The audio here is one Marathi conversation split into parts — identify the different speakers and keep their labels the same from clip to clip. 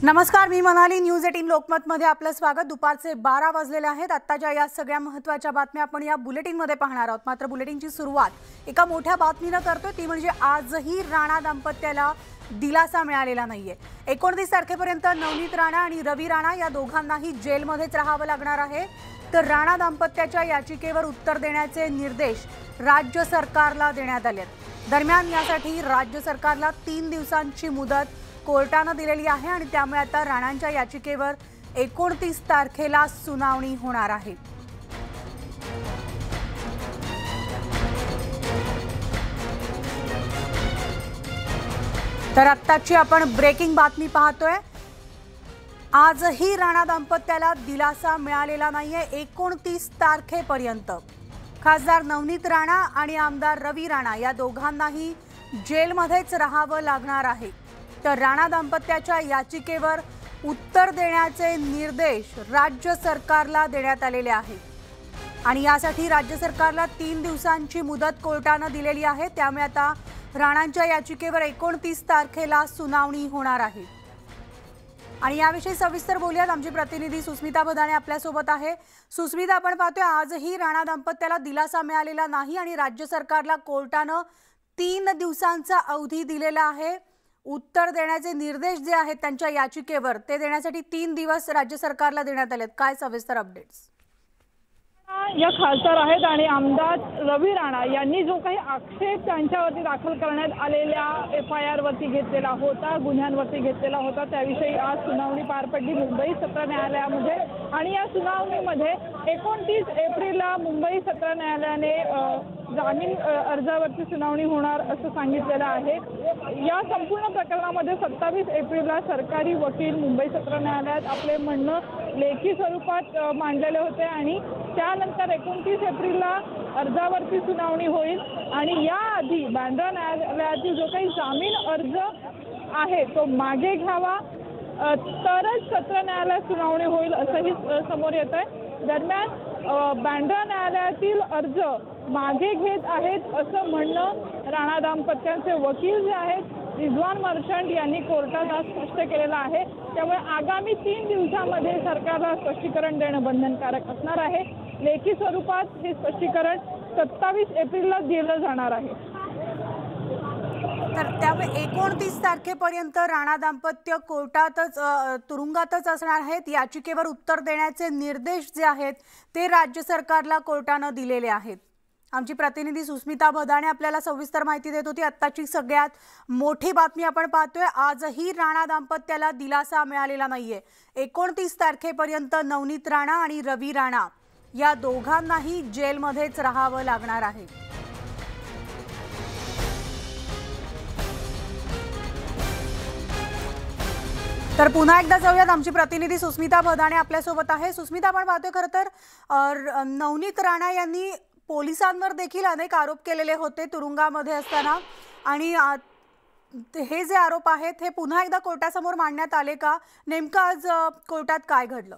Speaker 1: नमस्कार, मी मनाली. न्यूज 18 लोकमत मध्ये आपलं स्वागत. दुपारचे 12 वाजलेले आहेत. आत्ताच्या या सगळ्या महत्त्वाच्या बातम्या आपण या बुलेटिन मध्ये पाहणार आहोत. मात्र बुलेटिनची सुरुवात एका मोठ्या बातमीने करतोय, ती म्हणजे आजही राणा दाम्पत्याला दिलासा मिळालेला नाहीये. 29 तारखेपर्यंत नवनीत राणा आणि रवी राणा या दोघांनाही जेलमध्येच राहावं लागणार आहे. तर राणा दाम्पत्याच्या याचिकेवर उत्तर देण्याचे निर्देश राज्य सरकारला देण्यात आले. दरम्यान यासाठी राज्य सरकारला 3 दिवसांची मुदत कोर्टाने दिलेली आहे आणि त्यामुळे आता राणांच्या याचिकेवर 29 तारखेला सुनावणी होणार आहे. तर आत्ताची आपण ब्रेकिंग बातमी पाहतोय. आजही राणा दाम्पत्याला दिलासा मिळालेला नाहीये. 29 तारखेपर्यंत खासदार नवनीत राणा आणि आमदार रवी राणा या दोघांनाही जेलमध्येच राहावं लागणार आहे. तर राणा दाम्पत्याच्या याचिकेवर उत्तर देण्याचे निर्देश राज्य सरकारला देण्यात आलेले आहेत आणि यासाठी राज्य सरकारला 3 दिवसांची मुदत कोर्टाने दिलेली आहे. त्यामुळे आता राणांच्या याचिकेवर 29 तारखेला सुनावणी होणार आहे. आणि याविषयी सविस्तर बोलूयात. आमची प्रतिनिधी सुस्मिता बदाणे आपल्यासोबत आहे. सुस्मिता, आपण पाहतोय आजही राणा दाम्पत्याला दिलासा मिळालेला नाही आणि राज्य सरकारला कोर्टाने 3 दिवसांचा अवधी दिलेला आहे. उत्तर देण्याचे निर्देश जे आहेत त्यांच्या याचिकेवर ते देण्यासाठी 3 दिवस राज्य सरकारला देण्यात आलेत. काय सविस्तर अपडेट्स?
Speaker 2: या खासदार आहेत आणि आमदार रवी राणा यांनी जो काही आक्षेप त्यांच्यावरती दाखल करण्यात आलेल्या FIR वरती घेतलेला होता, गुन्ह्यांवरती घेतलेला होता, त्याविषयी आज सुनावणी पार पडली मुंबई सत्र न्यायालयामध्ये. आणि या सुनावणीमध्ये 29 एप्रिलला मुंबई सत्र न्यायालयाने जामीन अर्जावरती सुनावणी होणार असं सांगितलेलं आहे. या संपूर्ण प्रकरणामध्ये 27 एप्रिलला सरकारी वकील मुंबई सत्र न्यायालयात आपले म्हणणं लेखी स्वरूपात मांडलेले होते आणि त्यानंतर 29 एप्रिलला अर्जावरती सुनावणी होईल. आणि याआधी बांद्रा न्यायालयातील जो काही जामीन अर्ज आहे तो मागे घ्यावा तरच सत्र न्यायालयात सुनावणी होईल असंही समोर येत आहे. दरम्यान बांद्रा न्यायालयातील अर्ज मागे घेत आहेत असं म्हणणं राणा दाम्पत्यांचे वकील जे आहेत रिजवान मर्चंट यांनी कोर्टात आज स्पष्ट केलेलं आहे. त्यामुळे आगामी 3 दिवसांमध्ये सरकारला स्पष्टीकरण देणं बंधनकारक असणार आहे. लेखी स्वरूपात हे स्पष्टीकरण 27 एप्रिलला दिलं जाणार आहे.
Speaker 1: तर त्यामुळे 29 तारखेपर्यंत राणा दाम्पत्य कोर्टातच तुरुंगातच असणार आहेत. याचिकेवर उत्तर देण्याचे निर्देश जे आहेत ते राज्य सरकारला कोर्टाने दिलेले आहेत. आमची प्रतिनिधी सुस्मिता बदाणे आपल्याला सविस्तर माहिती देत होती. आत्ताची सगळ्यात मोठी बातमी आपण पाहतोय. आजही राणा दाम्पत्याला दिलासा मिळालेला नाहीये. 29 तारखेपर्यंत नवनीत राणा आणि रवी राणा या दोघांनाही जेलमध्येच राहावं लागणार आहे. तर पुन्हा एकदा जाऊयात. आमची प्रतिनिधी सुस्मिता बदाणे आपल्यासोबत आहे. सुस्मिता, आपण पाहतोय खरं तर नवनीत राणा यांनी पोलिसांवर देखील अनेक आरोप केलेले होते तुरुंगामध्ये असताना आणि हे जे आरोप आहेत हे पुन्हा एकदा कोर्टासमोर मांडण्यात आले का? नेमकं आज कोर्टात काय घडलं?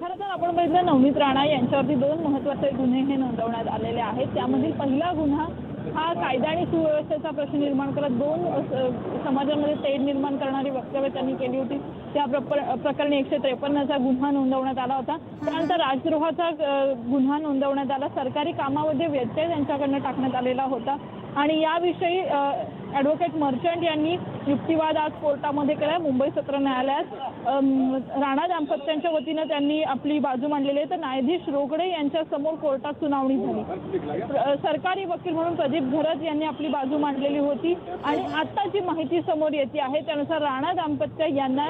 Speaker 2: खरं तर आपण बघितलं नवनीत राणा यांच्यावरती 2 महत्त्वाचे गुन्हे हे नोंदवण्यात आलेले आहेत. त्यामधील पहिला गुन्हा हा कायदा आणि सुव्यवस्थेचा प्रश्न निर्माण करत 2 समाजामध्ये तेढ निर्माण करणारी वक्तव्य त्यांनी केली होती. त्या प्रकरणी 153चा गुन्हा नोंदवण्यात आला होता. त्यानंतर राजद्रोहाचा गुन्हा नोंदवण्यात आला. सरकारी कामामध्ये व्यत्यय त्यांच्याकडनं टाकण्यात आलेला होता आणि याविषयी ॲडव्होकेट मर्चंट यांनी युक्तिवाद आज कोर्टामध्ये केला. मुंबई सत्र न्यायालयात राणा दाम्पत्यांच्या वतीनं त्यांनी आपली बाजू मांडलेली आहे. तर न्यायाधीश रोकडे यांच्यासमोर कोर्टात सुनावणी झाली. सरकारी वकील म्हणून प्रदीप घरत यांनी आपली बाजू मांडलेली होती आणि आता जी माहिती समोर येते आहे त्यानुसार राणा दाम्पत्य यांना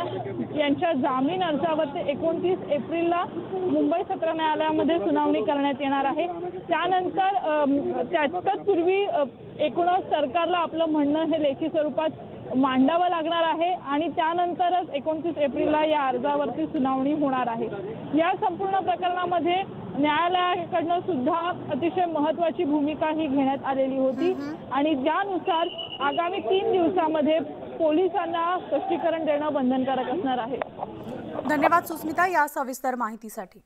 Speaker 2: यांच्या जामीन अर्जावर 29 एप्रिलला मुंबई सत्र न्यायालयामध्ये सुनावणी करण्यात येणार आहे. त्यानंतर तत्पूर्वी एकूणच सरकारला आपलं म्हणणं हे लेखी स्वरूपात मांडावं लागणार आहे आणि त्यानंतरच 29 एप्रिलला या अर्जावरती सुनावणी होणार आहे. या संपूर्ण प्रकरणामध्ये न्यायालयाकडनं सुद्धा अतिशय महत्त्वाची भूमिका ही घेण्यात आलेली होती आणि ज्यानुसार आगामी 3 दिवसांमध्ये पोलिसांना स्पष्टीकरण देणं बंधनकारक असणार आहे.
Speaker 1: धन्यवाद सुस्मिता या सविस्तर माहितीसाठी.